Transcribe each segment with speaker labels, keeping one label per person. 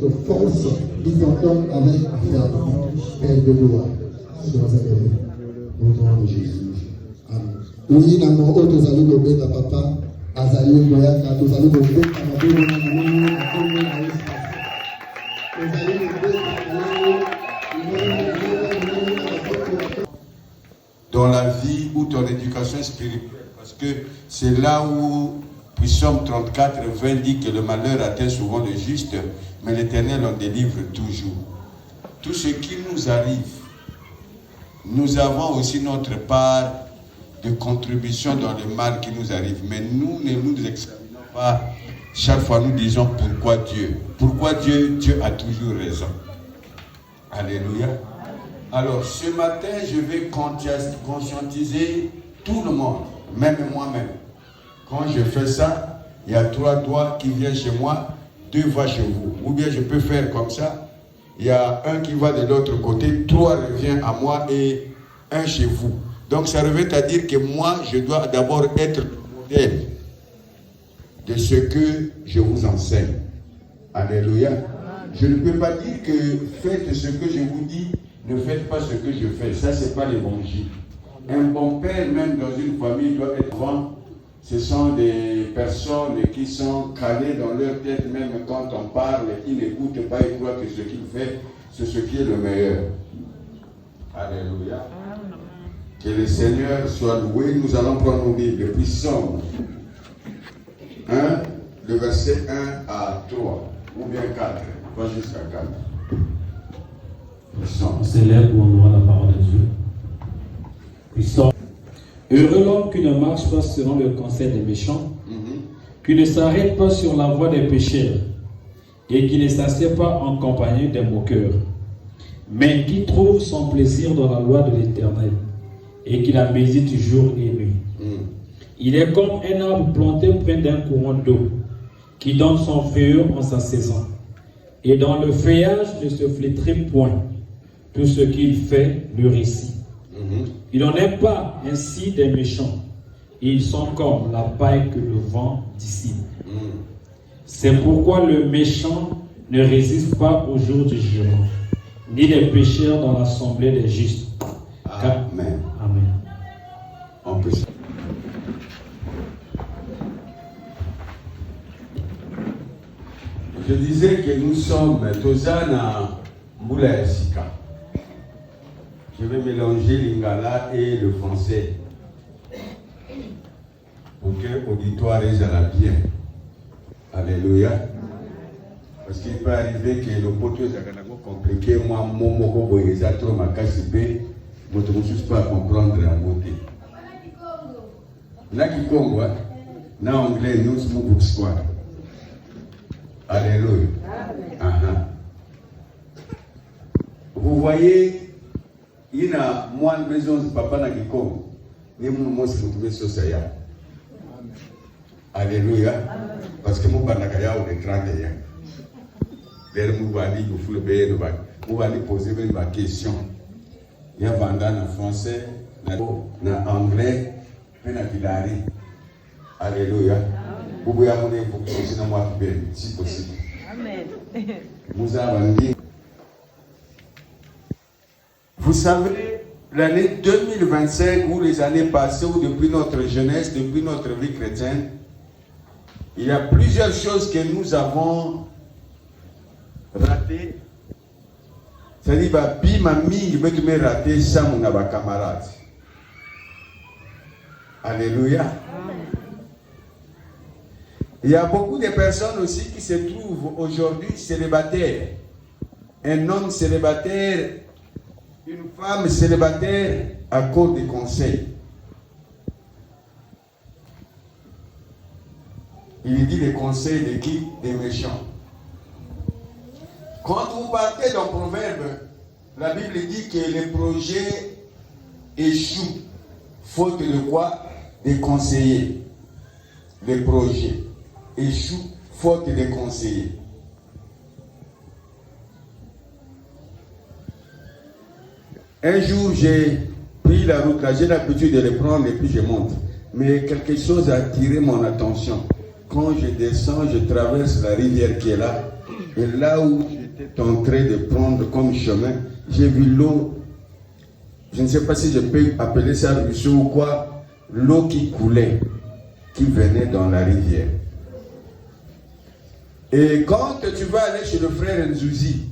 Speaker 1: notre force, nous t'entendons avec affaire. Père de gloire, sois adoré. Au nom de Jésus. Amen. Oui, dans mon haut, nous allons le à papa. Azali Goyaka, nous allons le bêta à
Speaker 2: dans la vie ou ton éducation spirituelle, parce que c'est là où Psaume 34, 20 dit que le malheur atteint souvent le juste, mais l'Éternel en délivre toujours. Tout ce qui nous arrive, nous avons aussi notre part de contribution dans le mal qui nous arrive, mais nous ne nous examinons pas. Chaque fois nous disons pourquoi Dieu. Pourquoi Dieu? Dieu a toujours raison. Alléluia. Alors ce matin, je vais conscientiser tout le monde, même moi-même. Quand je fais ça, il y a 3 doigts qui viennent chez moi, 2 vont chez vous. Ou bien je peux faire comme ça, il y a un qui va de l'autre côté, 3 reviennent à moi et 1 chez vous. Donc ça revient à dire que moi, je dois d'abord être le modèle de ce que je vous enseigne. Alléluia. Je ne peux pas dire que faites ce que je vous dis, ne faites pas ce que je fais. Ça, ce n'est pas l'évangile. Un bon père, même dans une famille, doit être grand. Ce sont des personnes qui sont calées dans leur tête, même quand on parle, ils n'écoutent pas, ils croient que ce qu'il fait, c'est ce qui est le meilleur. Alléluia. Que le Seigneur soit loué. Nous allons prendre nos Bibles depuis Psaume 1, le verset 1 à 3, ou bien 4, pas jusqu'à 4.
Speaker 3: On s'élève pour honorer la parole de Dieu. Puissant. Heureux l'homme qui ne marche pas selon le conseil des méchants, qui ne s'arrête pas sur la voie des pécheurs, et qui ne s'assied pas en compagnie des moqueurs, mais qui trouve son plaisir dans la loi de l'Éternel, et qui la médite jour et nuit. Il est comme un arbre planté près d'un courant d'eau, qui donne son feuillage en sa saison, et dans le feuillage ne se flétrit point. Tout ce qu'il fait lui réussit. Il n'en est pas ainsi des méchants. Ils sont comme la paille que le vent dissipe. C'est pourquoi le méchant ne résiste pas au jour du jugement, ni les pécheurs dans l'assemblée des justes.
Speaker 2: Amen.
Speaker 3: Amen.
Speaker 2: On peut. Je disais que nous sommes Tozana Moula Sika. Je vais mélanger l'ingala et le français pour que l'auditoire résonne bien. Alléluia. Parce qu'il peut arriver que le poteau est compliqué. Moi, mon mot est trop ma casse B. Je ne suis pas à comprendre la beauté. Là qui Congo, na anglais, nous sommes pour square. Alléluia. Vous voyez, il y a moins de maisons de papa na Kikongo. Ni mon si vous sur ça. Alléluia. Parce que mon banakaya on est 31. Vers Moubali, vous voulez payer le bac. Moubali poser une question. Il y a Vandana en français, en anglais, et en pilari. Alléluia. Vous pouvez amener pour que vous soyez moi bien, si possible. Amen. Vous avez. Vous savez, l'année 2025 ou les années passées ou depuis notre jeunesse, depuis notre vie chrétienne, il y a plusieurs choses que nous avons ratées. C'est-à-dire, je vais rater ça, mon camarade. Alléluia. Il y a beaucoup de personnes aussi qui se trouvent aujourd'hui célibataires. Un homme célibataire, une femme célibataire à cause des conseils. Il dit les conseils de qui? Des méchants. Quand vous partez dans Proverbe, la Bible dit que les projets échouent. Faute de quoi? Des conseillers. Les projets échouent faute des conseillers. Un jour, j'ai pris la route, là, j'ai l'habitude de les prendre et puis je monte. Mais quelque chose a attiré mon attention. Quand je descends, je traverse la rivière qui est là. Et là où j'étais en train de prendre comme chemin, j'ai vu l'eau. Je ne sais pas si je peux appeler ça ruisseau ou quoi. L'eau qui coulait, qui venait dans la rivière. Et quand tu vas aller chez le frère Nzouzi,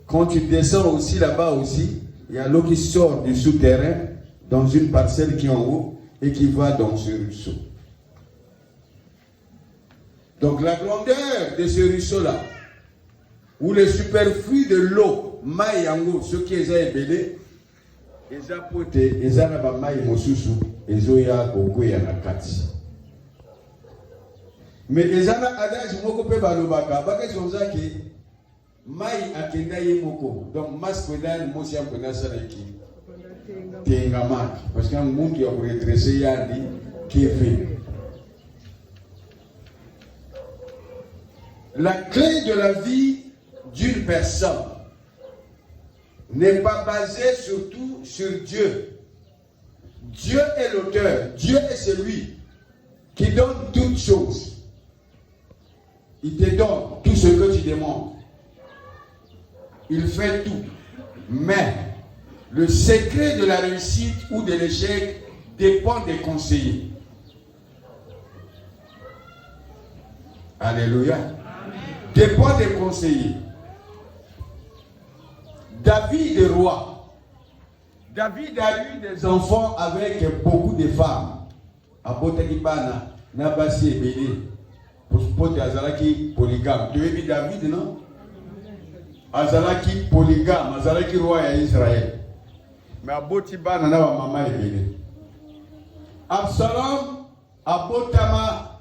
Speaker 2: quand tu descends aussi là-bas aussi, il y a l'eau qui sort du souterrain dans une parcelle qui est en haut et qui va dans ce ruisseau. Donc la grandeur de ce ruisseau-là, où le superflu de l'eau, maïango, ce qui est ébélé, eza pote, eza na ba maï mosusu, ezoya koko ya nakati. Mais eza na adage moko pe balobaka, baka zonzaki, maï akenda ye moko. Donc masquedan mosi ampena saleki. Tengamak, parce qu'un monde qui a redressé yandi, qui est fait. La clé de la vie d'une personne n'est pas basée surtout sur Dieu. Dieu est l'auteur, Dieu est celui qui donne toutes choses. Il te donne tout ce que tu demandes. Il fait tout. Mais le secret de la réussite ou de l'échec dépend des conseillers. Alléluia. Dépend des conseillers. David est roi. David a eu des enfants avec beaucoup de femmes. Abotakibana, Nabasi et Béné. Pour Azalaki polygame. Tu veux dire David, non? Azalaki polygame, Azalaki roi d'Israël. Mais Abotibana na wa maman et Béné. Absalom, Abotama,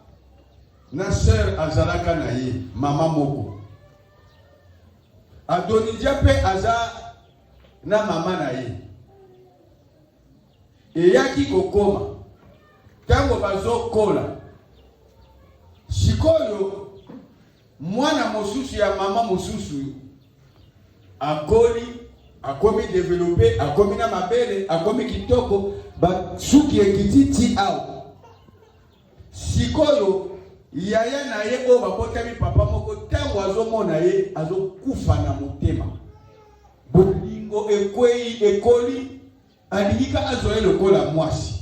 Speaker 2: na sœur Azalaka naye, maman moko. Adonijia pe aza na maman naye. Et yaki kokoma. Tango bazo kola. Sikoyo mwana mosusu ya mama mosusu akomi développé, akomi na mabele, akomi kitoko, ba suki ekititi ao. Sikoyo yaya na ye o bakotami papa moko tango azomona ye azokufa na motema. Bolingo ekwei ekoli alika azoye lokola mwasi.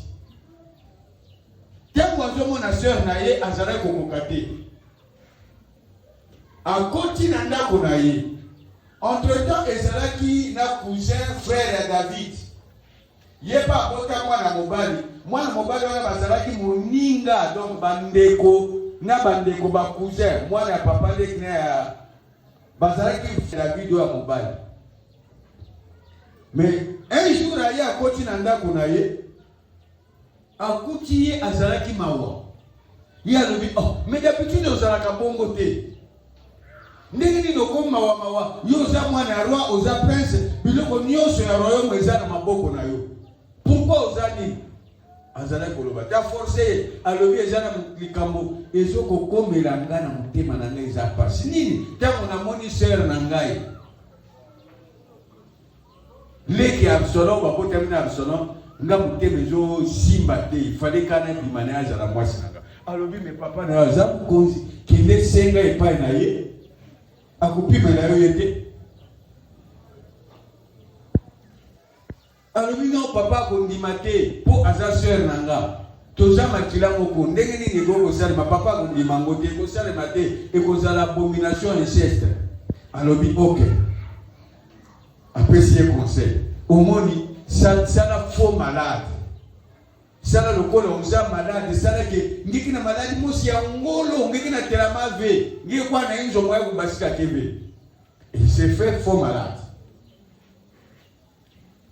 Speaker 2: Tango azomona sœur na ye azala kokoka te. Akoti na ndako na ye. Entre-temps ezalaki na cousin frère ya David. Ye pa abota mwana mobali. Mwana mobali wana bazalaki moninga donc bandeko na bandeko ba cousin. Mwana ya papa leki na ya bazalaki David wa mobali. Mais un jour aye akoti na ndako na ye. Akuti ye azalaki mawa. Ye alobi, oh, mais d'habitude ozalaka bongo te. Ndenge nini okoma mawa, yo oza mwana ya roi, oza prince, biloko nyonso ya royaume eza na maboko na yo. Pourquoi oza nini? Azalaki koloba. Ta forcé, alobi eza na likambo, ezoko komela nga na motema na ngai eza pasi. Nini? Tango namoni sœur na ngai. Leki Absalom, bakotami na Absalom, nga muteme zo simba te, il fallait kana bimane azala mwasi nanga. Alobi me papa na aza konzi kende senga epai na ye. Akupima na yo yete. Alobi non papa kondima te po aza sœur nanga. Toza makila moko ndenge nini gongo salima papa kondima ngote ko salima te e ko zala abomination inceste. Alobi OK. Après ce conseil, omoni ça la faux malade. Ça la lokola onza malade, ça la ke ngiki na malade mosi ya ngolo, ngiki na telama ve, ngiki kwa na inzo moya kubasika kebe. Il s'est fait faux malade.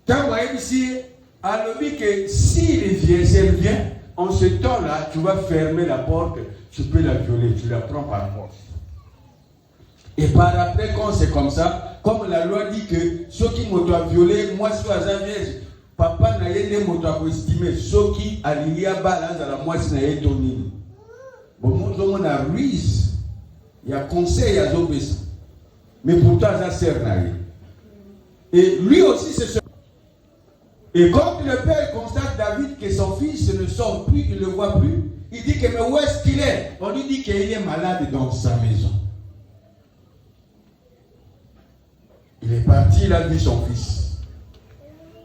Speaker 2: Quand on ici, alobi que s'il vient, en ce temps-là, tu vas fermer la porte, tu peux la violer, tu la prends par force. Et par après, quand c'est comme ça, comme la loi dit que ceux qui m'ont violé, moi je suis à vierge, papa n'a yé m'ont estimé, ceux qui alilia balance à la moitié n'a yé toni. Bon, moi je a ruise, il y a conseil, il y a obéissance. Mais pourtant, ça sert à rien. Et lui aussi, c'est ce. Et quand le père constate David que son fils ne sort plus, il ne le voit plus, il dit que mais où est-ce qu'il est? On lui dit qu'il est malade dans sa maison. Il est parti, il a vu son fils.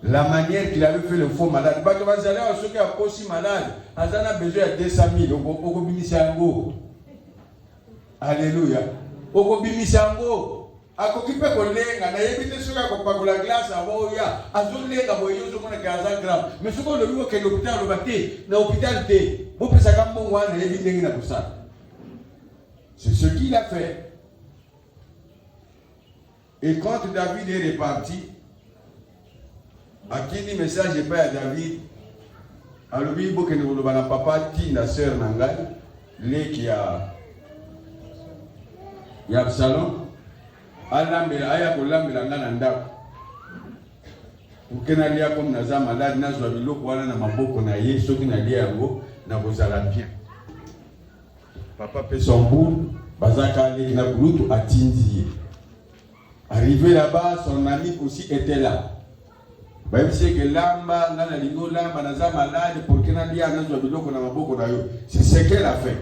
Speaker 2: La manière qu'il avait fait le faux malade. Parce que vous allez à ceux qui ont aussi malade, on a besoin de 200 000. Alléluia. Okobimisango. Akokipe kolenga na yebite soka kopakola glace avo ya azolenga boyo zo mona 15 grammes mais soko le biwo ke l'hôpital le baté na hôpital té mo pesa ka mbongo wana yebi ndengi na kusala. C'est ce qu'il a fait. Et quand David est reparti, à qui dit message et pas à David, à lui boke ne volo bana papa ti na sœur nangai le qui a Absalom. Alambela aya kolambela ngana ndako ukena lia comme naza malade nazwa biloko wana na maboko na ye soki na lia yango na kozala bien papa pe son boule bazaka ali na bulutu atindi. Arrivé là-bas son ami aussi était là. Même si que lamba ngana lingo lamba naza malade pour que na lia nazwa biloko na maboko na yo, c'est ce qu'elle a fait.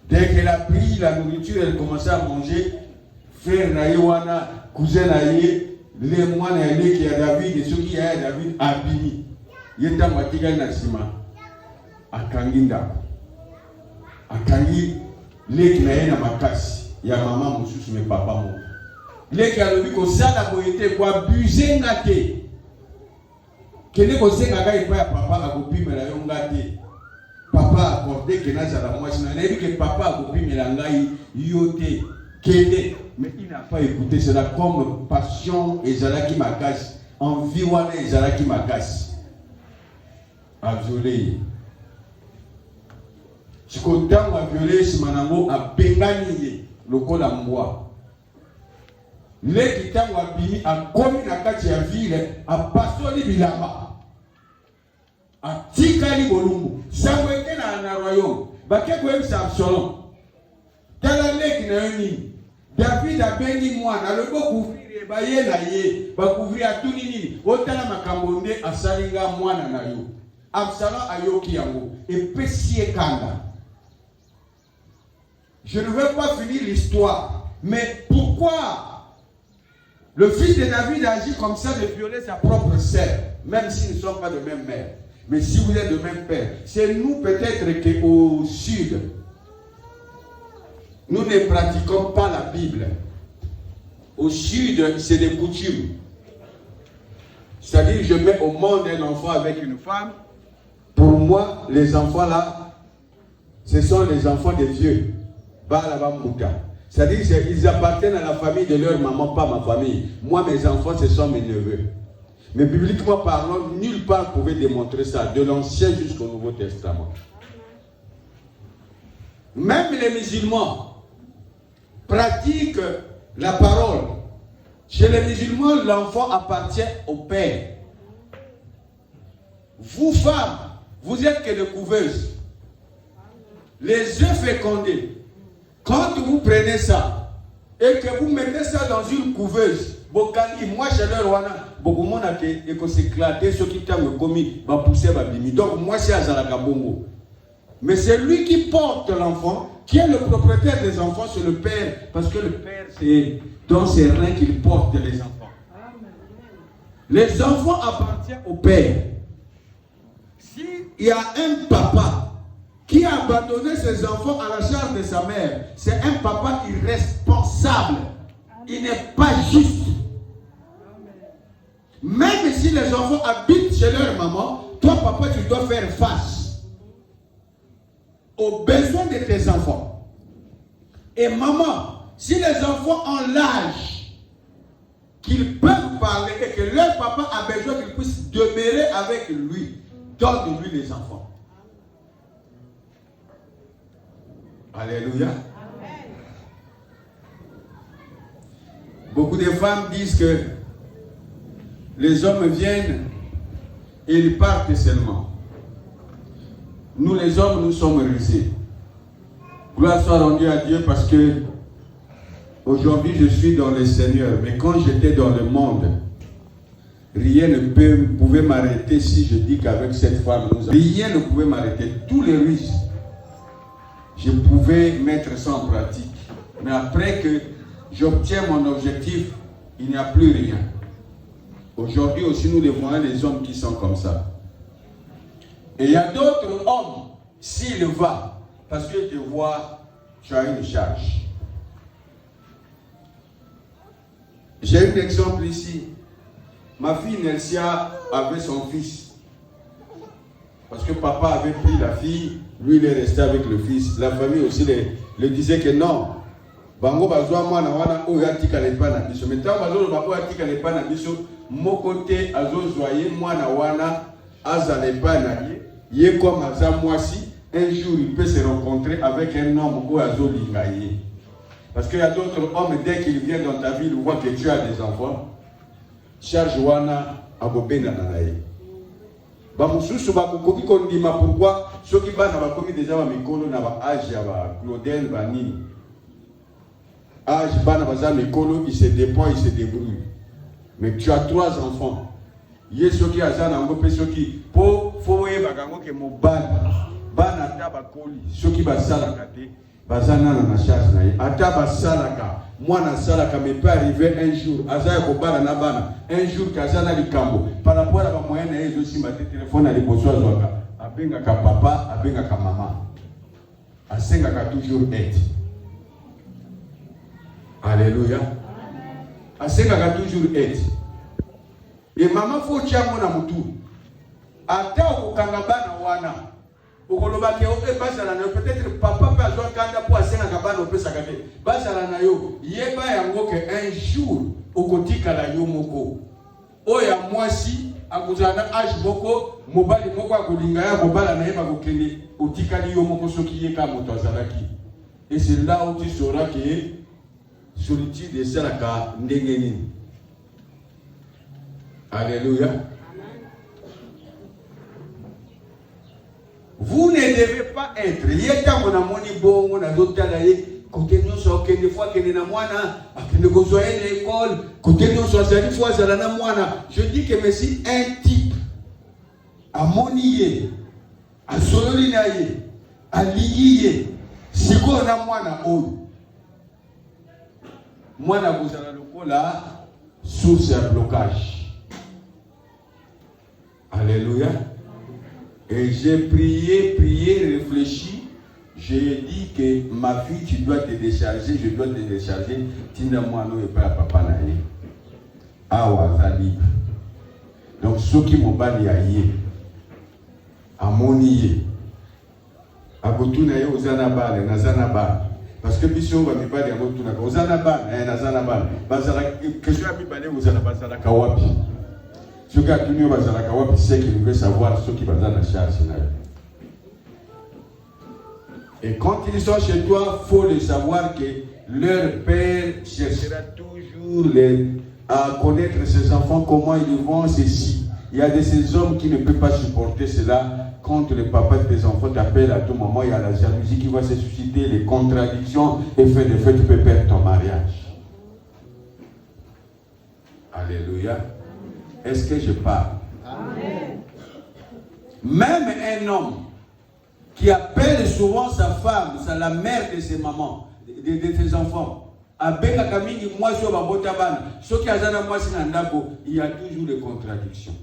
Speaker 2: Dès qu'elle a pris la nourriture, elle commençait à manger. Frère Naïwana, cousin Naïe, les moines qui a David et ceux qui a David abîmi. Il est en Watiga Nassima. À Kanginda. À Kangi, les qui n'a pas makasi. Il y a maman, monsieur, mais papa, mon. Les qui a le vu que ça n'a pas été quoi, abusé ngate. Quel est le Sénat et pas papa a copié, mais la yongate. Papa a accordé que n'a pas moi, je n'ai vu que papa a copié, mais la ngaï, yote. Mais il n'a pas écouté, c'est là comme passion et Zalaki Makas, envie et Zalaki Makas. A violé. Si vous avez violé, si vous avez bengani le col à moi. Les qui t'ont abîmé à commis la carte de la ville, à passer les bilama. À Tikali Bolumbu. Ça vous été dans un royaume. Baké Kouem Samson. Dans la lègue n'a eu David a béni moi, n'a le beau couvrir, baye na ye, va couvrir à tout nini, otala makambonde à salinga moi na yo. Absalom ayoki yango, et pessie kanda. Je ne veux pas finir l'histoire, mais pourquoi le fils de David agit comme ça de violer sa propre sœur, même s'ils ne sont pas de même mère. Mais si vous êtes de même père, c'est nous peut-être qu'au sud, nous ne pratiquons pas la Bible. Au sud, c'est des coutumes. C'est-à-dire, je mets au monde un enfant avec une femme. Pour moi, les enfants là, ce sont les enfants des vieux. C'est-à-dire, ils appartiennent à la famille de leur maman, pas ma famille. Moi, mes enfants, ce sont mes neveux. Mais bibliquement parlant, nulle part pouvait démontrer ça, de l'Ancien jusqu'au Nouveau Testament. Même les musulmans pratiquent la parole. Chez les musulmans, l'enfant appartient au père. Vous, femmes, vous êtes que des couveuses. Les œufs fécondés, quand vous prenez ça et que vous mettez ça dans une couveuse, moi, chez le roi, beaucoup de monde a éclaté, ceux qui t'ont commis, va pousser, va bimi. Donc, moi, c'est Azalakabongo. Mais c'est lui qui porte l'enfant, qui est le propriétaire des enfants, c'est le père. Parce que le père, c'est dans ses reins qu'il porte les enfants. Les enfants appartiennent au père. S'il y a un papa qui a abandonné ses enfants à la charge de sa mère, c'est un papa irresponsable. Il n'est pas juste. Même si les enfants habitent chez leur maman, toi, papa, tu dois faire face aux besoins de tes enfants. Et maman, si les enfants ont l'âge qu'ils peuvent parler et que leur papa a besoin qu'ils puissent demeurer avec lui, donne-lui les enfants. Alléluia. Amen. Beaucoup de femmes disent que les hommes viennent et ils partent seulement. Nous les hommes, nous sommes rusés. Gloire soit rendue à Dieu parce que aujourd'hui je suis dans le Seigneur. Mais quand j'étais dans le monde, rien ne pouvait m'arrêter si je dis qu'avec cette femme, rien ne pouvait m'arrêter. Tous les ruses, je pouvais mettre ça en pratique. Mais après que j'obtiens mon objectif, il n'y a plus rien. Aujourd'hui aussi, nous les voyons, les hommes qui sont comme ça. Et il y a d'autres hommes, s'il va, parce qu'ils te voient, tu as une charge. J'ai un exemple ici. Ma fille Nelsia avait son fils. Parce que papa avait pris la fille, lui il est resté avec le fils. La famille aussi le disait que non. Bango bazwa mwana wana oyo atika lepa na biso. Mais tant bazo ba oyo atika lepa na biso, mokote azozwaye mwana wana aza lepa na ye. Ye comme aza mwasi, un jour il peut se rencontrer avec un homme oyo azolinga ye. Parce qu'il y a d'autres hommes, dès qu'ils viennent dans ta ville, ils voient que tu as des enfants. Charge wana abobena nanaye. Bamususu bakokoki kondima pourquoi ceux qui bana bakomi déjà ba mikolo na ba âge ya ba Claudel banini. Âge bana baza mikolo, il se déploie, il se débrouille. Mais tu as 3 enfants. Yé ceux qui azana ngo pe ceux qui po foye bakango ke mobana bana ta bakoli ceux qui basala kate bazana na charge na ye ata basalaka mwana salaka mais peut arriver un jour azaya ko bana na bana un jour kazana likambo par rapport à ba moyen na yezo simba te téléphone à liboso azwaka abenga ka papa abenga ka mama asenga ka toujours aide. Alléluia. Asenga ka toujours aide. Et maman faut tiamo na mutu ata okanga bana wana okoloba ke ope basala na peut-être papa peut azwa kanda pour asenga kabana opesa kate basala na yo yeba yango ke un jour okotika la yo moko oya mwasi akuzana age boko mobali moko akolinga ya mobala na yeba kokende otikali yo moko soki ye ka moto azalaki. Et c'est là où tu sauras que solitude esalaka ndenge nini. Alléluia. Vous ne devez pas être. Yeta mona moni bongo na zotala ye côté nyonso okende fois kende na mwana akende kozoya l'école côté nyonso azali fois azala na mwana. Je dis que mais si un type amoni ye asololi na ye aligi ye siko na mwana oyo mwana kozala lokola source ya blocage. Alléluia. Et j'ai prié, réfléchi. J'ai dit que ma fille, tu dois te décharger, je dois te décharger. Tina moi non et pas papa naïe. Awa zali. Donc ceux qui m'ont bali aïe, amoniye, abotuna ye ozana bale, nazana bale. Parce que biso va mi bali abotuna ozana bale, nazana bale. Bazala que je ami bale ozana bazala kawapi. Ceux qui ont bazalaka wapi c'est qu'ils veulent savoir ceux qui vont dans la charge. Et quand ils sont chez toi, il faut le savoir que leur père cherchera toujours à connaître ses enfants, comment ils vont, ceci. Il y a de ces hommes qui ne peuvent pas supporter cela. Quand le papa de tes enfants t'appelle à tout moment, il y a la jalousie qui va se susciter, les contradictions, et fait de fait, tu peux perdre ton mariage. Alléluia. Est-ce que je parle? Amen. Même un homme qui appelle souvent sa femme, c'est la mère de ses mamans, de ses enfants, il y a toujours des contradictions.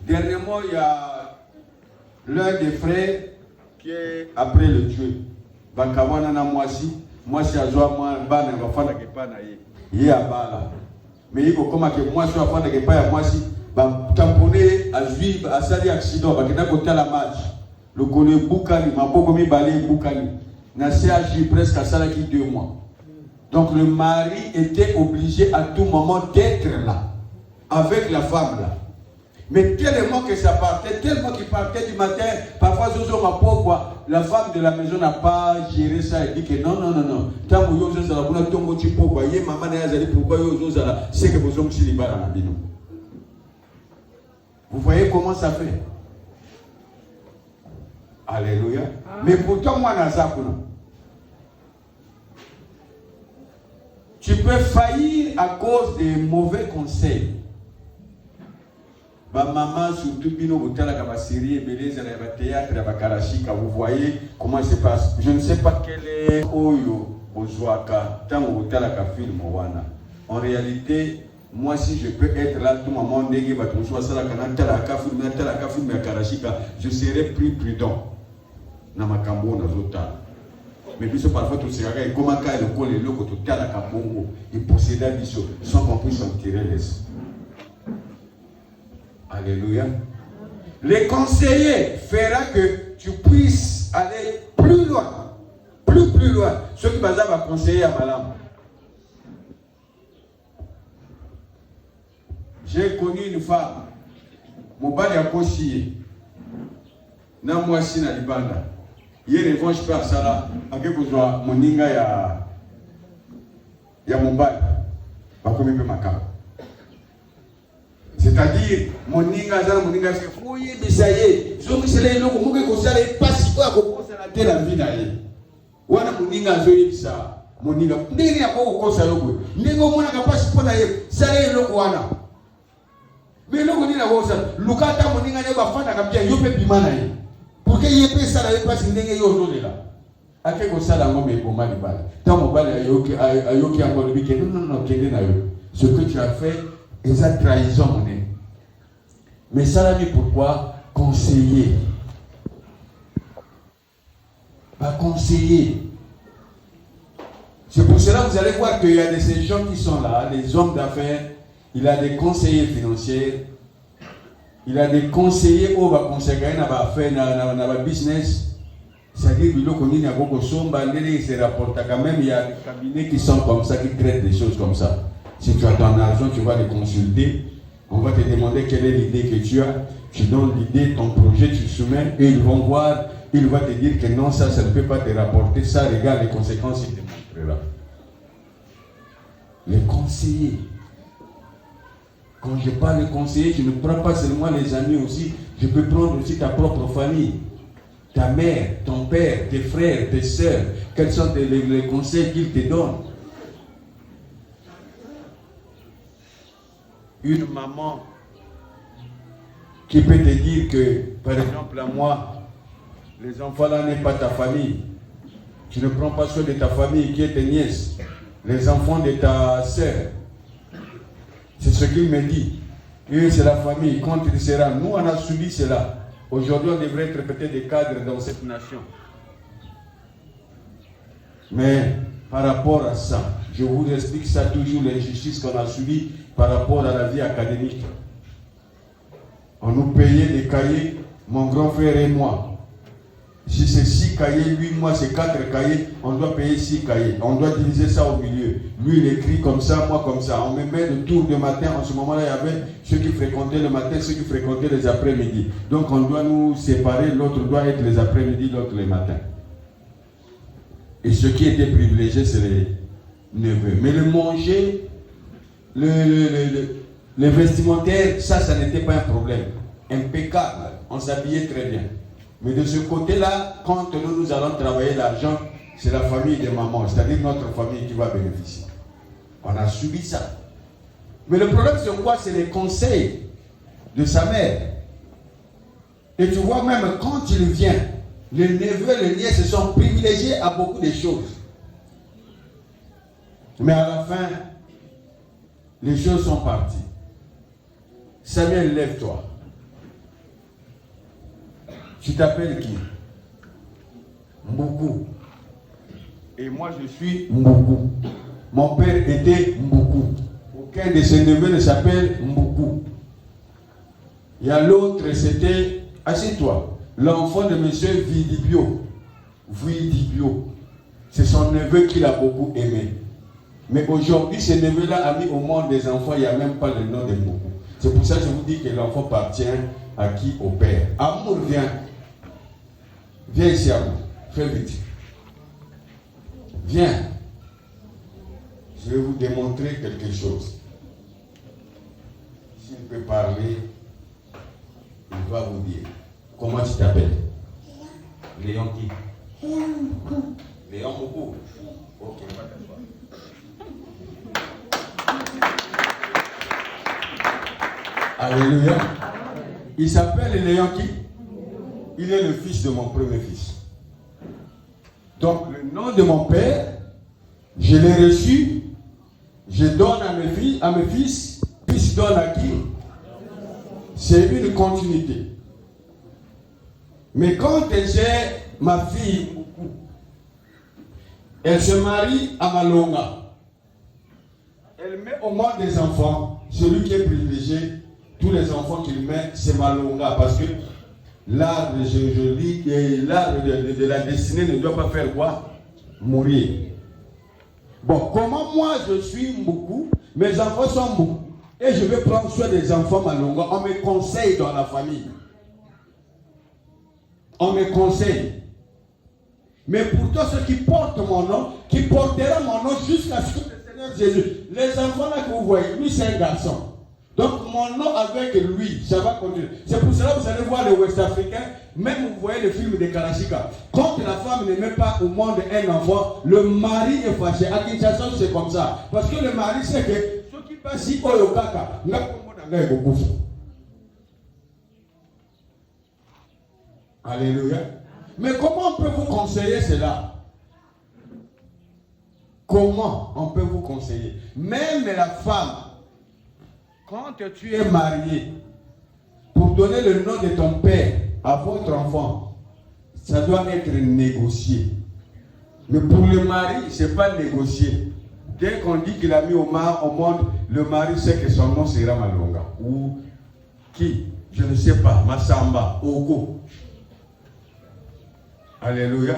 Speaker 2: Dernièrement, il y a l'un des frères qui est après le tuer. Mais il faut que moi sois fan de pas moi si tamponner à juif à sali accident parce que n'a côté la match le connaît Boukani m'a pas commis balai Boukani n'a agi presque à ça qui 2 mois. Donc le mari était obligé à tout moment d'être là avec la femme là. Mais tellement que ça partait, tellement qu'il partait du matin, parfois Zozo ma pauvre, la femme de la maison n'a pas géré ça et dit que non. Tant que Yozo Zala, vous n'avez pas de pauvre, voyez, maman n'a pas pourquoi Yozo Zala, c'est que vous avez aussi libéré la bino. Vous voyez comment ça fait? Alléluia. Mais pourtant, moi, tu peux faillir à cause des mauvais conseils. Ma maman, surtout Bino Boutala Kabasiri, Beleza, le théâtre, la Karachika, vous voyez comment ça se passe. Je ne sais pas quel est Oyo, Ozoaka, tant Boutala Kafil Mowana. En réalité, moi, si je peux être là, tout le moment, je serai plus prudent. Mais puis parfois, tout ce et comment quand le col est là, tout à la Kabongo, et posséder sans qu'on puisse en tirer les. Alléluia. Les conseillers fera que tu puisses aller plus loin. Plus loin. Ce qui va conseiller à Malam. J'ai connu une femme. Mon bal a coché. Na moi si na libanda. Hier revanche par Sala. A quelque chose mon ninga ya mon bal. Pas comme il makam. C'est-à-dire mon ninga fait fouiller de ça y est. Je me suis là non comme que ça est pas si quoi comme ça la telle vie d'ailleurs. Wana mon ninga zo yebisa. Mon ninga ndenge ya ko ça logo. Ndenge mona ka pas pour na ye. Ça est logo wana. Mais logo ni na ko ça. Lukata mon ninga ba fanda ka bien yo pe bimana ye. Pour que yé ça la pas ndenge yo zo là. Ake ko ça la ngombe ko mali bal. Tant mon bal ayoki encore lui que non kende na yo. Ce que tu as fait et ça trahison mon ami. Mais ça l'a dit pourquoi conseiller. Pas conseiller. C'est pour cela que vous allez voir qu'il y a ces gens qui sont là, les hommes d'affaires, il a des conseillers financiers, il a des conseillers où on va conseiller dans le business. C'est-à-dire qu'il y a beaucoup de sommes, il se rapporte quand même, il y a des cabinets qui sont comme ça, qui traitent des choses comme ça. Si tu as ton argent, tu vas les consulter. On va te demander quelle est l'idée que tu as. Tu donnes l'idée, ton projet, tu soumets et ils vont voir. Il va te dire que non, ça ne peut pas te rapporter. Ça, regarde les conséquences, il te montrera. Les conseillers. Quand je parle de conseillers, je ne prends pas seulement les amis aussi. Je peux prendre aussi ta propre famille. Ta mère, ton père, tes frères, tes soeurs. Quels sont les conseils qu'ils te donnent? Une maman qui peut te dire que, par exemple, à moi, les enfants là n'est pas ta famille. Tu ne prends pas soin de ta famille qui est tes nièces, les enfants de ta sœur. C'est ce qu'il me dit. Et c'est la famille. Quand il sera, nous on a subi cela. Aujourd'hui, on devrait être peut-être des cadres dans cette nation. Mais par rapport à ça, je vous explique ça toujours, l'injustice qu'on a subie par rapport à la vie académique. On nous payait des cahiers, mon grand frère et moi. Si c'est 6 cahiers, lui, moi c'est 4 cahiers, on doit payer 6 cahiers. On doit diviser ça au milieu. Lui, il écrit comme ça, moi comme ça. On me met le tour de matin. En ce moment-là, il y avait ceux qui fréquentaient le matin, ceux qui fréquentaient les après-midi. Donc on doit nous séparer, l'autre doit être les après-midi, l'autre les matins. Et ceux qui étaient privilégiés, c'est les neveux. Mais le manger, le vestimentaire, ça n'était pas un problème. Impeccable. On s'habillait très bien. Mais de ce côté-là, quand nous allons travailler l'argent, c'est la famille de maman, c'est-à-dire notre famille qui va bénéficier. On a subi ça. Mais le problème, c'est quoi? C'est les conseils de sa mère. Et tu vois, même quand il vient, les neveux et les nièces se sont privilégiés à beaucoup de choses. Mais à la fin, les choses sont parties. Samuel, lève-toi. Tu t'appelles qui? Mboukou. Et moi je suis Mboukou. Mon père était Mboukou. Aucun de ses neveux ne s'appelle Mboukou. Il y a l'autre, c'était, assieds-toi, l'enfant de monsieur Vidibio. Vidibio. C'est son neveu qu'il a beaucoup aimé. Mais aujourd'hui, ce neveu-là a mis au monde des enfants, il n'y a même pas le nom de Mboukou. C'est pour ça que je vous dis que l'enfant appartient à qui? Au père. Amour, viens. Viens ici, Amour. Fais vite. Viens. Je vais vous démontrer quelque chose. S'il peut parler, il va vous dire. Comment tu t'appelles? Léon qui? Léon Moukou. Léon Moukou. Ok, on va t'asseoir. Alléluia. Il s'appelle Léon qui? Il est le fils de mon premier fils. Donc le nom de mon père, je l'ai reçu Je donne à mes fils, puis je donne à qui? C'est une continuité. Mais quand j'ai ma fille, elle se marie à Malonga. Elle met au monde des enfants. Celui qui est privilégié, tous les enfants qu'il met, c'est Malonga. Parce que l'arbre, je lis que l'arbre de la destinée ne doit pas faire quoi? Mourir. Bon, comment moi je suis Mboukou, mes enfants sont Mboukou, et je vais prendre soin des enfants Malonga, on me conseille dans la famille. On me conseille. Mais pourtant, ceux qui portent mon nom, qui porteront mon nom jusqu'à ce que le Seigneur Jésus, les enfants là que vous voyez, lui c'est un garçon. Donc mon nom avec lui, ça va continuer. C'est pour cela que vous allez voir les Ouest Africains, même vous voyez le film de Kalashika. Quand la femme ne met pas au monde un enfant, le mari est fâché. À Kinshasa, c'est comme ça. Parce que le mari sait que ceux qui passent ici, Oyokaka, n'a pas de beaucoup. Alléluia. Mais comment on peut vous conseiller cela? Comment on peut vous conseiller? Même la femme, quand tu es marié, pour donner le nom de ton père à votre enfant, ça doit être négocié. Mais pour le mari, ce n'est pas négocié. Dès qu'on dit qu'il a mis au monde, le mari sait que son nom sera Malonga. Ou qui? Je ne sais pas. Massamba, Ogo. Alléluia.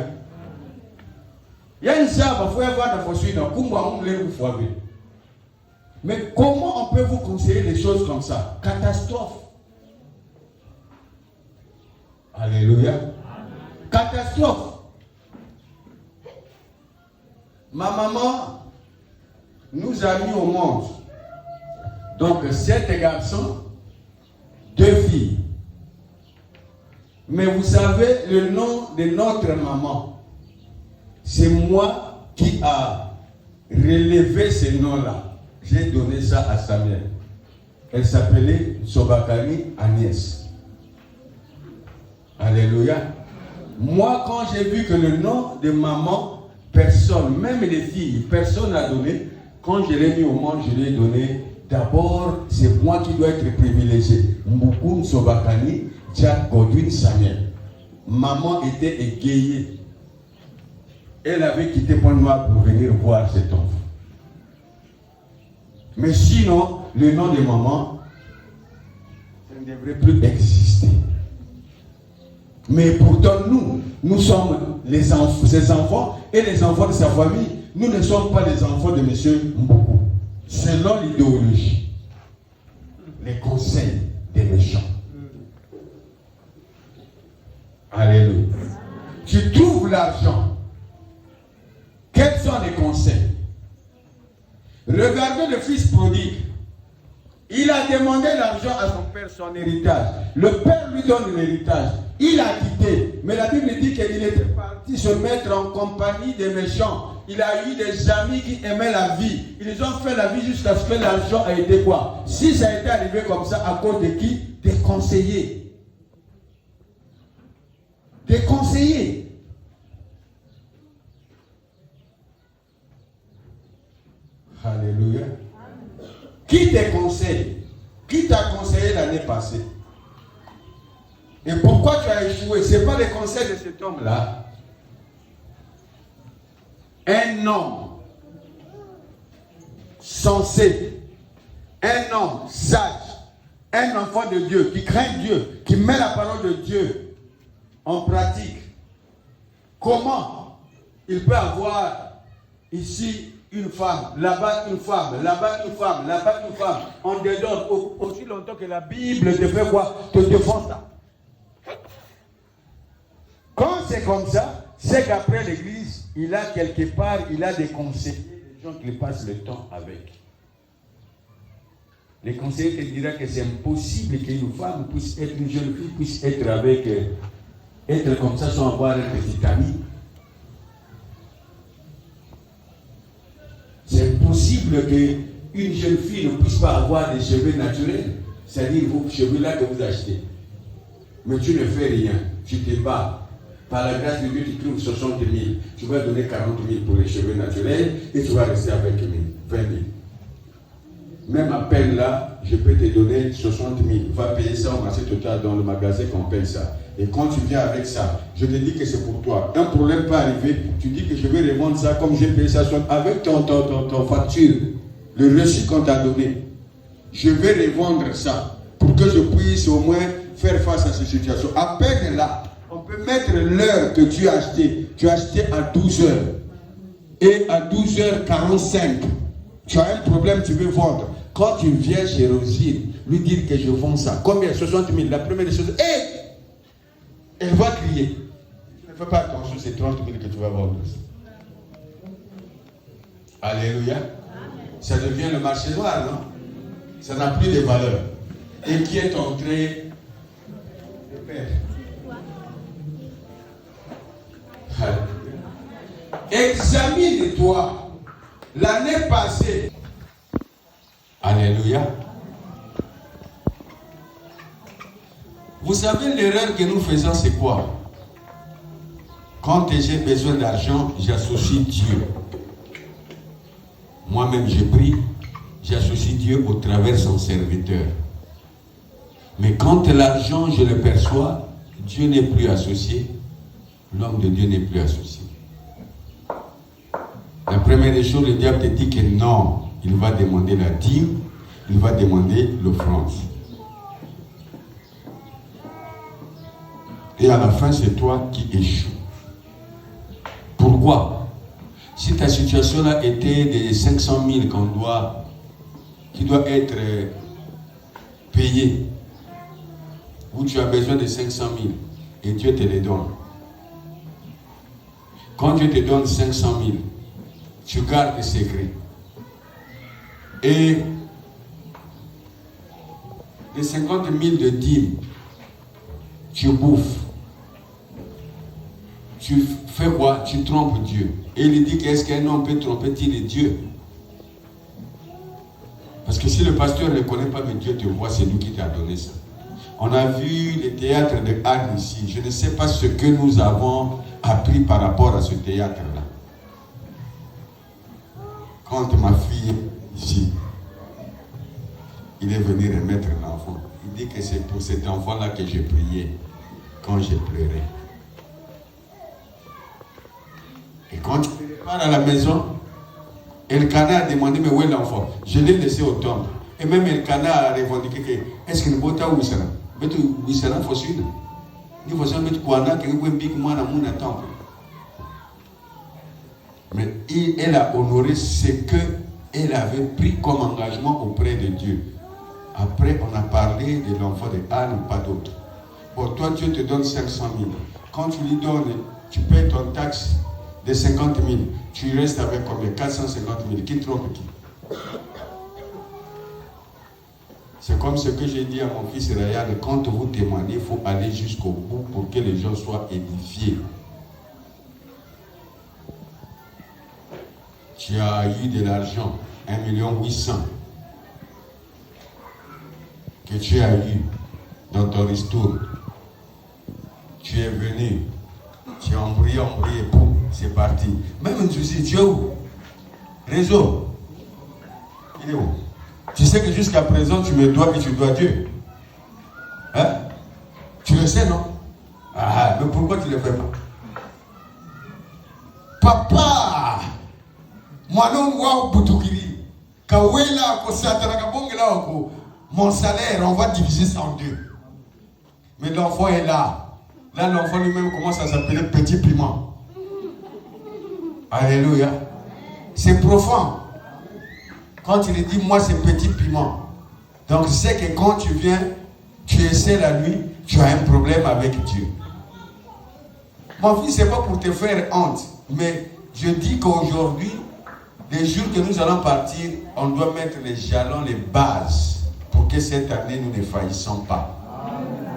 Speaker 2: Il y a une salle, il faut avoir la force. Mais comment on peut vous conseiller des choses comme ça? Catastrophe. Alléluia. Catastrophe. Ma maman nous a mis au monde. Donc 7 garçons, 2 filles. Mais vous savez, le nom de notre maman, c'est moi qui a relevé ce nom-là. J'ai donné ça à Samuel. Elle s'appelait Sobakari Agnès. Alléluia. Moi, quand j'ai vu que le nom de maman, personne, même les filles, personne n'a donné, quand je l'ai mis au monde, je l'ai donné. D'abord, c'est moi qui dois être privilégié. Mboukou Sobakani, Jack Godwin Samuel. Maman était égayée. Elle avait quitté Pointe-Noire pour venir voir cet enfant. Mais sinon, le nom de maman, ça ne devrait plus exister. Mais pourtant, nous sommes ses enfants et les enfants de sa famille. Nous ne sommes pas les enfants de M. Mboukou. Selon l'idéologie, les conseils des méchants. Alléluia. Tu trouves l'argent. Quels sont les conseils? Regardez le fils prodigue. Il a demandé l'argent à son père, son héritage. Le père lui donne l'héritage. Il a quitté. Mais la Bible dit qu'il était parti se mettre en compagnie des méchants. Il a eu des amis qui aimaient la vie. Ils ont fait la vie jusqu'à ce que l'argent a été quoi? Si ça a été arrivé comme ça, à cause de qui? Des conseillers. Des conseillers. Alléluia. Qui te conseille? Qui t'a conseillé l'année passée? Et pourquoi tu as échoué? Ce n'est pas les conseils de cet homme-là. Un homme sensé, un homme sage, un enfant de Dieu qui craint Dieu, qui met la parole de Dieu en pratique. Comment il peut avoir ici une femme, là-bas une femme, là-bas une femme, là-bas une femme, on te donne aussi longtemps que la Bible te fait quoi? Te défend ça. Quand c'est comme ça, c'est qu'après l'église, il a quelque part, il a des conseillers, des gens qui passent le temps avec. Les conseillers te diront que c'est impossible qu'une femme puisse être, une jeune fille puisse être avec, être comme ça sans avoir un petit ami. C'est impossible qu'une jeune fille ne puisse pas avoir des cheveux naturels, c'est-à-dire vos cheveux là que vous achetez. Mais tu ne fais rien, tu te bats. Par la grâce de Dieu, tu trouves 60 000. Tu vas donner 40 000 pour les cheveux naturels et tu vas rester avec 20 000. même à peine là, je peux te donner 60 000. Va payer ça au marché total dans le magasin qu'on paye ça. Et quand tu viens avec ça, je te dis que c'est pour toi. Un problème peut arriver, tu dis que je vais revendre ça comme j'ai payé ça avec ton facture, le reçu qu'on t'a donné. Je vais revendre ça pour que je puisse au moins faire face à cette situation. À peine là, on peut mettre l'heure que tu as acheté. Tu as acheté à 12 heures. Et à 12h45, tu as un problème, tu veux vendre. Quand tu viens chez Rosine, lui dire que je vends ça, combien? 60 000. La première des choses, elle va crier. Ne fais pas attention, c'est 30 000 que tu vas vendre. Alléluia. Ça devient le marché noir, non? Ça n'a plus de valeur. Et qui est entré? Le Père. Examine-toi. L'année passée. Alléluia. Vous savez l'erreur que nous faisons, c'est quoi? Quand j'ai besoin d'argent, j'associe Dieu. Moi-même, je prie, j'associe Dieu au travers de son serviteur. Mais quand l'argent, je le perçois, Dieu n'est plus associé, l'homme de Dieu n'est plus associé. La première des choses, le diable te dit que non, il va demander la dîme, il va demander l'offrande. Et à la fin, c'est toi qui échoues. Pourquoi? Si ta situation là était de 500 000 qui doit être payé, où tu as besoin de 500 000 et Dieu te les donne. Quand Dieu te donne 500 000, tu gardes le secret. Et les 50 000 de dîmes, tu bouffes. Tu fais quoi? Tu trompes Dieu. Et il dit qu'est-ce qu'un homme peut tromper-t-il Dieu? Parce que si le pasteur ne connaît pas, mais Dieu te voit, c'est lui qui t'a donné ça. On a vu le théâtre de Anne ici. Je ne sais pas ce que nous avons appris par rapport à ce théâtre-là. Quand ma fille ici, il est venu remettre l'enfant. Il dit que c'est pour cet enfant-là que j'ai prié quand j'ai pleuré. Et quand tu pars à la maison, Elkana a demandé mais où est l'enfant? Je l'ai laissé au temple. Et même Elkana a revendiqué que est-ce qu'il ne peut pas où ça? Mais où ça n'a pas su? Il faut savoir mettre quoi là que vous avez moi dans mon temple. Mais elle a honoré ce qu'elle avait pris comme engagement auprès de Dieu. Après, on a parlé de l'enfant de Anne, pas d'autre. Bon, toi, Dieu te donne 500 000. Quand tu lui donnes, tu payes ton taxe de 50 000. Tu restes avec combien? 450 000. Qui trompe qui? C'est comme ce que j'ai dit à mon fils Ryan. Quand vous témoignez, il faut aller jusqu'au bout pour que les gens soient édifiés. Tu as eu de l'argent, 1 800 000, que tu as eu dans ton ristourne. Tu es venu, tu as embrouillé, boum, c'est parti. Même un souci, tu es où? Réseau. Il est où? Tu sais que jusqu'à présent, tu me dois et tu dois Dieu. Hein? Tu le sais, non? Ah, mais pourquoi tu ne le fais pas? Papa! Moi non, moi, Boutoukiri. Kawela, mon salaire, on va diviser ça en deux. Mais l'enfant est là. Là, l'enfant lui-même commence à s'appeler Petit Piment. Alléluia. C'est profond. Quand il dit, moi, c'est Petit Piment. Donc, c'est que quand tu viens, tu essaies la nuit, tu as un problème avec Dieu. Mon fils, ce n'est pas pour te faire honte. Mais je dis qu'aujourd'hui, les jours que nous allons partir, on doit mettre les jalons, les bases, pour que cette année, nous ne faillissons pas.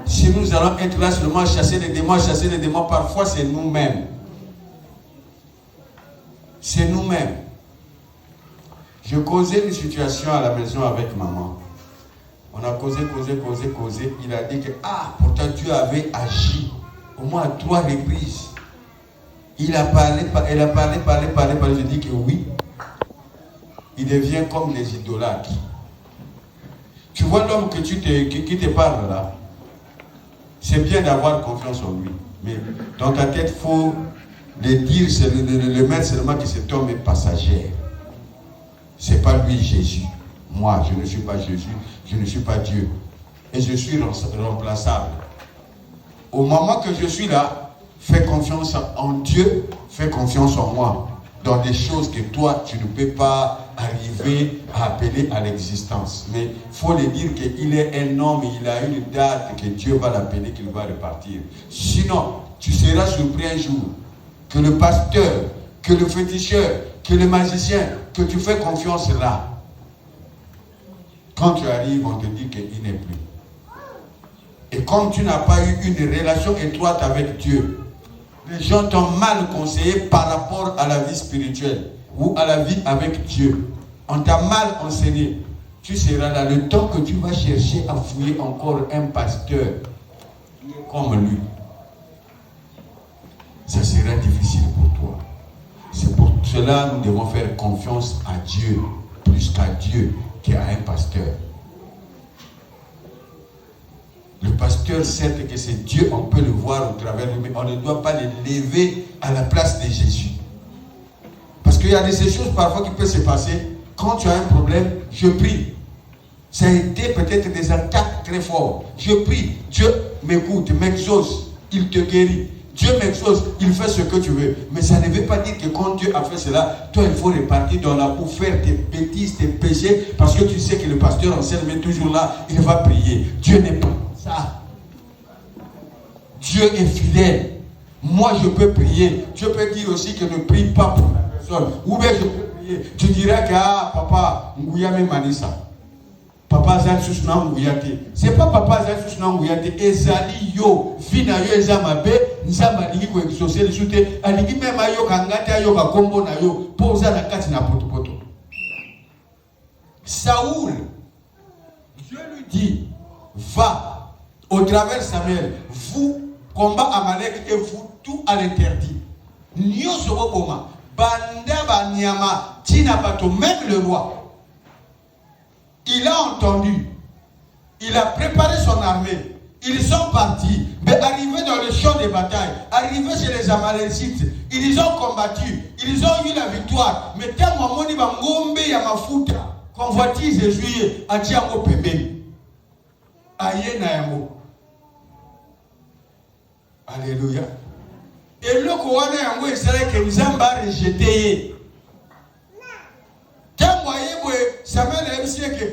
Speaker 2: Si nous allons être là seulement à chasser les démons, parfois c'est nous-mêmes. C'est nous-mêmes. Je causais une situation à la maison avec maman. On a causé. Il a dit que, pourtant Dieu avait agi au moins à 3 reprises. Elle a parlé. Je dis que oui. Il devient comme les idolâtres. Tu vois l'homme qui te parle là. C'est bien d'avoir confiance en lui. Mais dans ta tête, il faut le dire, le mettre seulement que cet homme est passager. Ce n'est pas lui Jésus. Moi, je ne suis pas Jésus, je ne suis pas Dieu. Et je suis remplaçable. Au moment que je suis là, fais confiance en Dieu, fais confiance en moi. Dans des choses que toi, tu ne peux pas arriver à appeler à l'existence. Mais il faut le dire qu'il est un homme, il a une date que Dieu va l'appeler, qu'il va repartir. Sinon, tu seras surpris un jour que le pasteur, que le féticheur, que le magicien, que tu fais confiance là. Quand tu arrives, on te dit qu'il n'est plus. Et comme tu n'as pas eu une relation étroite avec Dieu, les gens t'ont mal conseillé par rapport à la vie spirituelle ou à la vie avec Dieu. On t'a mal enseigné. Tu seras là le temps que tu vas chercher à fouiller encore un pasteur comme lui. Ça sera difficile pour toi. C'est pour cela que nous devons faire confiance à Dieu plus qu'à Dieu qu'à un pasteur. Le pasteur, certes que c'est Dieu, on peut le voir au travers de lui, mais on ne doit pas le lever à la place de Jésus. Parce qu'il y a des choses parfois qui peuvent se passer. Quand tu as un problème, je prie. Ça a été peut-être des attaques très fortes. Je prie, Dieu m'écoute, m'exauce, il te guérit. Dieu m'exauce, il fait ce que tu veux. Mais ça ne veut pas dire que quand Dieu a fait cela, toi il faut repartir dans la boue, faire tes bêtises, tes péchés, parce que tu sais que le pasteur enseigne, mais toujours là, il va prier. Dieu n'est pas ça. Dieu est fidèle. Moi je peux prier. Dieu peut dire aussi que ne prie pas pour la personne. Ou bien je peux prier. Tu diras que papa, Ngouyame Manissa. Papa Zal Susna Ngouyate. C'est pas papa Zal Susna Ngouyate. Ezali yo. Vina yo ezamabe. Nzamba ligi ko exaucer le soute. Aligi même ayo kangate ayo ka kombo na yo. Posa na kati na poto poto. Saoul. Dieu lui dit. Va. Au travers de Samuel, vous, combat Amalek et vous, tout à l'interdit. Nyoso Boma, Banda Banyama, Tina Bato, même le roi, il a entendu, il a préparé son armée, ils sont partis, mais arrivés dans le champ de bataille, arrivés chez les Amalécites, ils ont combattu, ils ont eu la victoire, mais tant Moni Bangombe Yamafuta, convoitise et juillet, à Tiago Pembe, Aye Nayamo. Alléluia. Et le Kowana Yango Israël que nous avons rejeté. Quand moi, Samuel a dit que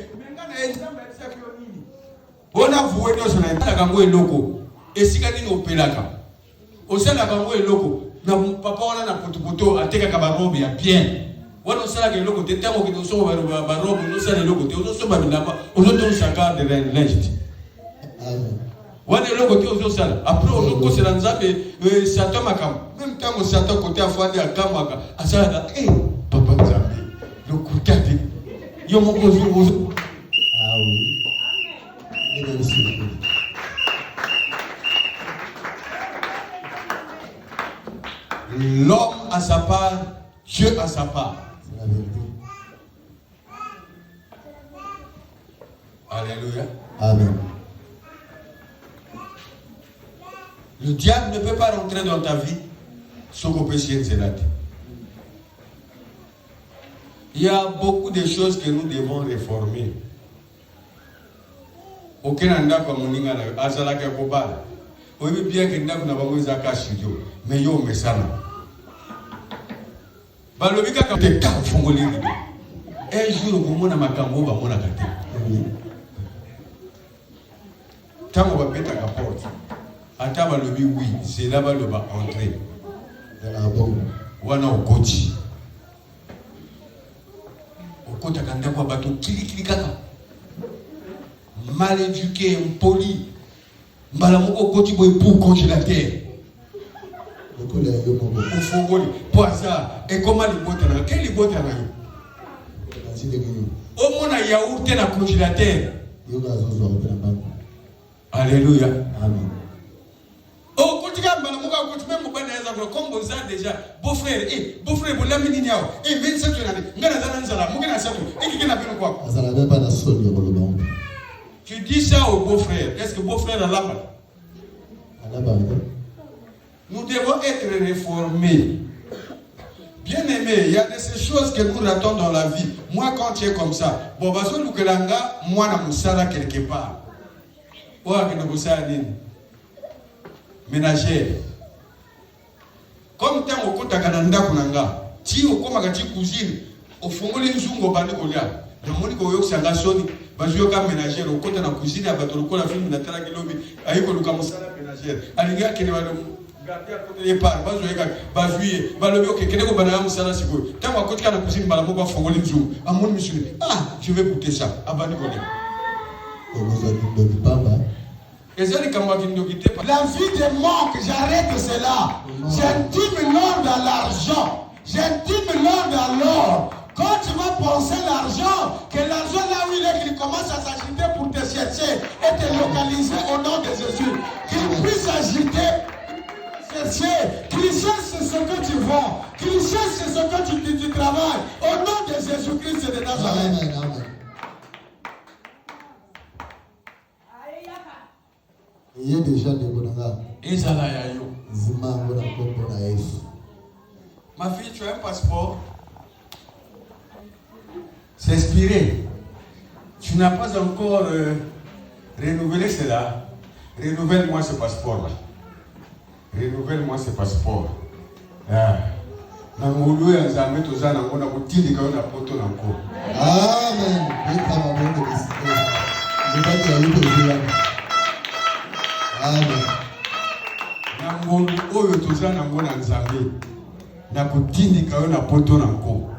Speaker 2: on a voué nos soins. On a gagné le loco. Et si on a dit pelaka. On a gagné le loco. Papa on a poto poto a teka kabarobe ya bien. On a sala que le loco. T'es tellement que nous sommes barobe. Nous sommes le loco. Nous sommes babinama. On a donné chacun de l'ingénieur. Amen. Après, on a c'est dans Satan Makam. Même temps, on Satan côté à Fadi à Kamaka. À ça, Papa Nzambe, le côté de Yomo Kozo.
Speaker 1: Ah oui.
Speaker 2: L'homme à sa part, Dieu à sa part.
Speaker 1: C'est la vérité.
Speaker 2: Alléluia.
Speaker 1: Amen.
Speaker 2: Le diable ne peut pas rentrer dans ta vie sans qu'on puisse y être. Il y a beaucoup de choses que nous devons réformer. Aucun anda comme on dit à Azalaka Kobal. Oui, bien que nous n'avons pas de studio, mais yo me sana. Balobika quand tu as fongolé. Un jour, vous m'avez makambo, vous m'avez gâté. Tant qu'on va mettre à la porte. Attends, le oui, c'est là-bas le bas entrer. Wana okoti. Okota kanda kwa bato kili kaka. Mal éduqué, impoli. Mbala moko okoti boy pour congélateur. Au fongoli, poisson. Et comment les boîtes là? Quelle les boîtes là? Au moins il y a yaourt dans le congélateur. Alléluia. Amen. Oh, quand tu as même comme vous avez déjà, beau-frère, beau-frère, vous l'avez dit, mais ça, tu as dit, mais ça, tu as dit, mais ça, tu as dit, dis ça au beau-frère. Est-ce que beau-frère a la balle? Nous devons être réformés. Bien aimé, il y a de ces choses que nous ratons dans la vie. Moi, quand tu es comme ça, bon, parce que nous, moi, na musala quelque part. Ménagère. Comme tu es au côté de Kananda Kunanga, tu es au côté de cuisine, au fond de l'Inzungo Banikolia, dans mon école, c'est un soni, Bajoka ménagère, au côté de la cuisine, à Batoko, la film de la Talagilobi, à Yoko Kamusala ménagère, à l'égard qui est garder à côté des parts, Bajoui, Balobio, qui est au Banam Sala Sigo. Tant à côté de la cuisine, Balamo va fondre l'Inzungo, à mon monsieur. Ah, je vais goûter ça, à Banikolia. La vie de manque, j'arrête cela. J'intime l'or dans l'argent. J'intime l'or dans l'or. Quand tu vas penser l'argent, que l'argent là où il est, qu'il commence à s'agiter pour te chercher et te localiser au nom de Jésus. Qu'il puisse s'agiter, chercher, qu'il cherche ce que tu vends, qu'il cherche ce que tu travailles. Au nom de Jésus-Christ de Nazareth.
Speaker 1: Amen, amen. Il y a déjà des bonhommes.
Speaker 2: Ma fille, tu as un passeport? C'est expiré. Tu n'as pas encore renouvelé cela. Renouvelle-moi ce passeport-là. Renouvelle-moi ce passeport.
Speaker 1: Amen.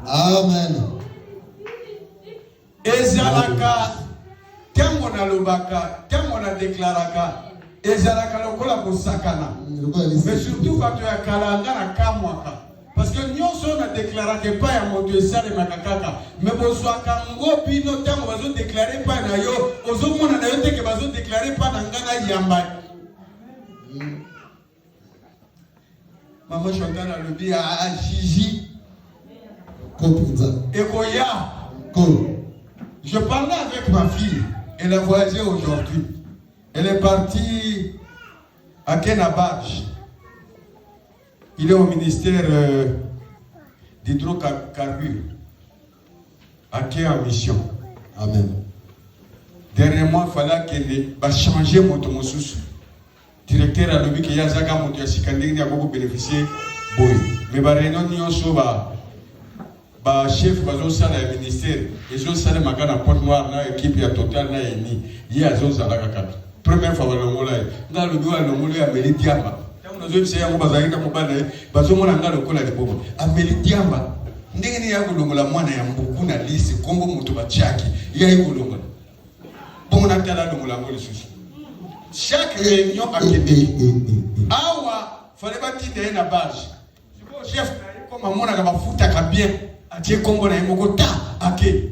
Speaker 1: Amen.
Speaker 2: Ezalaka, tembo na lobaka, tembo na deklaraka, ezalaka lokola kosakana. Mais surtout quand tu as kalanga na kamwaka. Parce que nous sommes déclarés pas à mon Dieu ça les makakaka. Mais bonsoir kango bino tembo bazo déclarer pas na yo, ozomona na yo te que bazo déclarer pas na ngana yamba. Maman Chantal a le dit à Gigi. Ekoya. Je parlais avec ma fille. Elle a voyagé aujourd'hui. Elle est partie à Kenabach. Il est au ministère d'hydrocarbures. À qui en mission.
Speaker 1: Amen.
Speaker 2: Dernièrement, il fallait qu'elle change mon tomosous. Directeur a dit qu'il y a Zaga Montiasikandé qui a beaucoup bénéficié. Mais la réunion ba chef bazo sala ya ministère ezo sala makana porte noire na équipe ya total na eni ye azo sala kaka première fois balongola nga lo biwa longola ya Meli Diamba tango nazo tse yango bazalika mobana bazo mona nga lokola libobo a Meli Diamba ndenge ni ya kulongola mwana ya mbuku na lisi kombo mutu bachaki ya ikulongola bongo na tala longola ngoli susu chaque réunion académique awa fallait batinde na base chef comme mona ka bafuta ka bien atie kombo na yemoko ta ake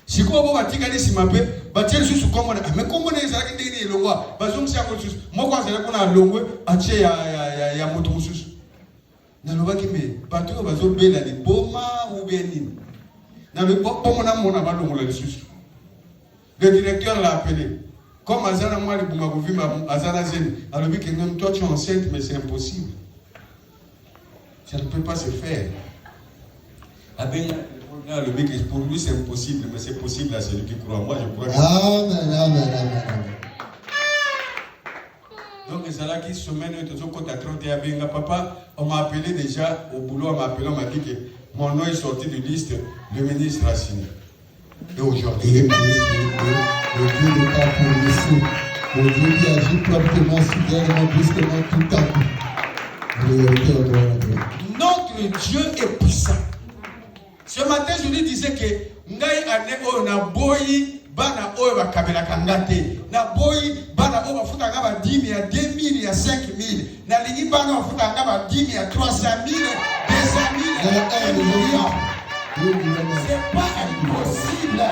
Speaker 2: siko bo batika ni simape batie susu kombo na me kombo na ezalaki ndenge ni elongwa bazongisi yango susu moko azala kuna longwe atie ya moto mususu na lobaki me bato oyo bazobela liboma ube nini na bongo na mona balongola lisusu le directeur l'a appelé comme azana moi libuma kovima azana zeni alobi que même toi tu es enceinte mais c'est impossible ça ne peut pas se faire. Pour lui c'est impossible, mais c'est possible à celui qui croit. Moi je crois que...
Speaker 1: Amen, amen, amen.
Speaker 2: Donc c'est là qui semaine à 31 papa, on m'a appelé déjà au boulot, on m'a dit que mon nom est sorti de liste, le ministre a signé. Et aujourd'hui.
Speaker 1: Le Dieu n'est pas pour laisser. Le Dieu qui agit promptement, fidèlement, brusquement, tout à coup.
Speaker 2: Notre Dieu est puissant. Ce matin, je lui disais que ngai ane o na boyi bana o ba kabela kangate na boyi bana o ba futa ngaba 10 000 à 2 000 à 5 000 na lingi bana o futa ngaba 10 000 à 300 000 200 000 1 million. C'est pas impossible.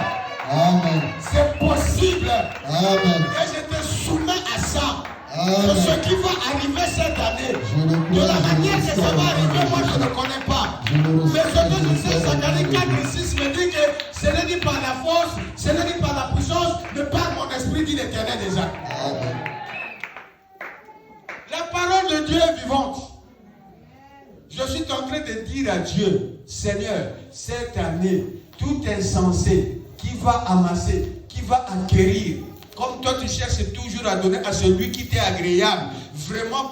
Speaker 1: Amen.
Speaker 2: C'est possible.
Speaker 1: Amen.
Speaker 2: Et je te soumets à ça.
Speaker 1: Amen.
Speaker 2: Ce qui va arriver cette année, de la manière que ça va arriver, moi je ne connais pas. Mais ce que je sais, Zacharie 4 et 6 me dit que ce n'est ni par la force, ce n'est ni par la puissance, mais par mon esprit. l'esprit dit l'Éternel des armes.
Speaker 1: Amen.
Speaker 2: La parole de Dieu est vivante. Je suis en train de dire à Dieu, Seigneur, cette année, tout insensé qui va amasser, qui va acquérir, comme toi tu cherches toujours à donner à celui qui t'est agréable, vraiment,